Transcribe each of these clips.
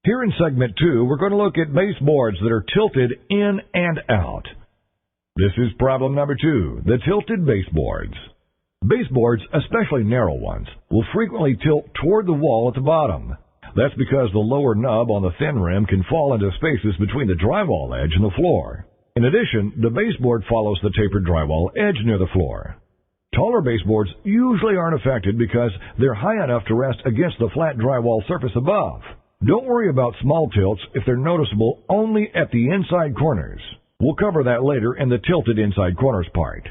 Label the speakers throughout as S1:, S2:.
S1: Here in segment 2, we're going to look at baseboards that are tilted in and out. This is problem number 2, the tilted baseboards. Baseboards, especially narrow ones, will frequently tilt toward the wall at the bottom. That's because the lower nub on the thin rim can fall into spaces between the drywall edge and the floor. In addition, the baseboard follows the tapered drywall edge near the floor. Taller baseboards usually aren't affected because they're high enough to rest against the flat drywall surface above. Don't worry about small tilts if they're noticeable only at the inside corners. We'll cover that later in the tilted inside corners part.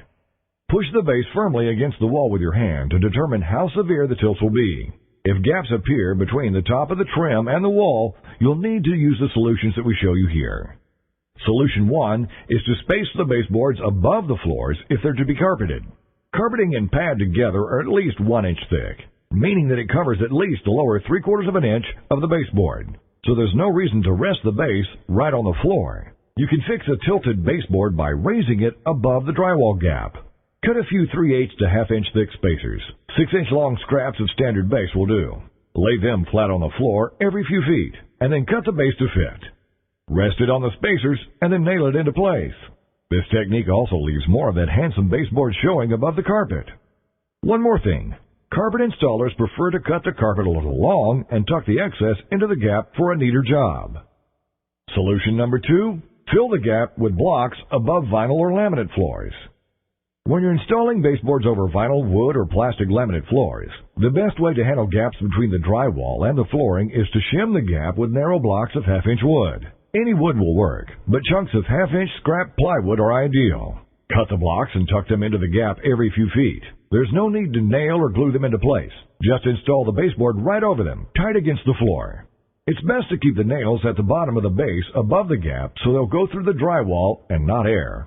S1: Push the base firmly against the wall with your hand to determine how severe the tilts will be. If gaps appear between the top of the trim and the wall, you'll need to use the solutions that we show you here. Solution 1 is to space the baseboards above the floors if they're to be carpeted. Carpeting and pad together are at least 1 inch thick, meaning that it covers at least the lower 3/4 of an inch of the baseboard. So there's no reason to rest the base right on the floor. You can fix a tilted baseboard by raising it above the drywall gap. Cut a few 3/8 to 1/2 inch thick spacers. 6 inch long scraps of standard base will do. Lay them flat on the floor every few feet, and then cut the base to fit. Rest it on the spacers, and then nail it into place. This technique also leaves more of that handsome baseboard showing above the carpet. One more thing. Carpet installers prefer to cut the carpet a little long and tuck the excess into the gap for a neater job. Solution number 2, fill the gap with blocks above vinyl or laminate floors. When you're installing baseboards over vinyl, wood, or plastic laminate floors, the best way to handle gaps between the drywall and the flooring is to shim the gap with narrow blocks of 1/2 inch wood. Any wood will work, but chunks of 1/2 inch scrap plywood are ideal. Cut the blocks and tuck them into the gap every few feet. There's no need to nail or glue them into place. Just install the baseboard right over them, tight against the floor. It's best to keep the nails at the bottom of the base above the gap so they'll go through the drywall and not air.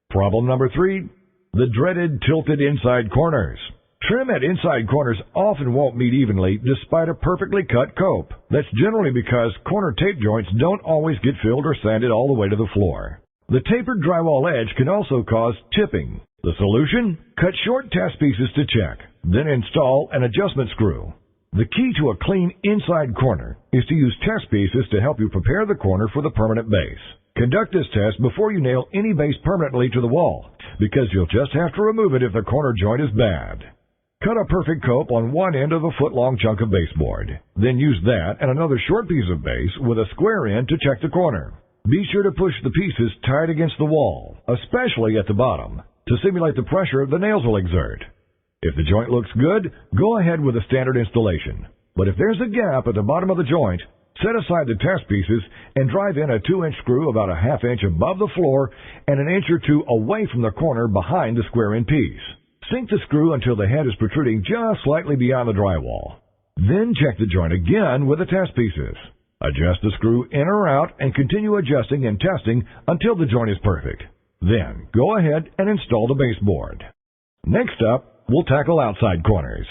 S1: Problem number 3, the dreaded tilted inside corners. Trim at inside corners often won't meet evenly despite a perfectly cut cope. That's generally because corner tape joints don't always get filled or sanded all the way to the floor. The tapered drywall edge can also cause tipping. The solution? Cut short test pieces to check, then install an adjustment screw. The key to a clean inside corner is to use test pieces to help you prepare the corner for the permanent base. Conduct this test before you nail any base permanently to the wall, because you'll just have to remove it if the corner joint is bad. Cut a perfect cope on one end of a foot-long chunk of baseboard. Then use that and another short piece of base with a square end to check the corner. Be sure to push the pieces tight against the wall, especially at the bottom, to simulate the pressure the nails will exert. If the joint looks good, go ahead with a standard installation. But if there's a gap at the bottom of the joint, set aside the test pieces and drive in a 2-inch screw about a 1/2 inch above the floor and an inch or 2 away from the corner behind the square end piece. Sink the screw until the head is protruding just slightly beyond the drywall. Then check the joint again with the test pieces. Adjust the screw in or out and continue adjusting and testing until the joint is perfect. Then go ahead and install the baseboard. Next up, we'll tackle outside corners.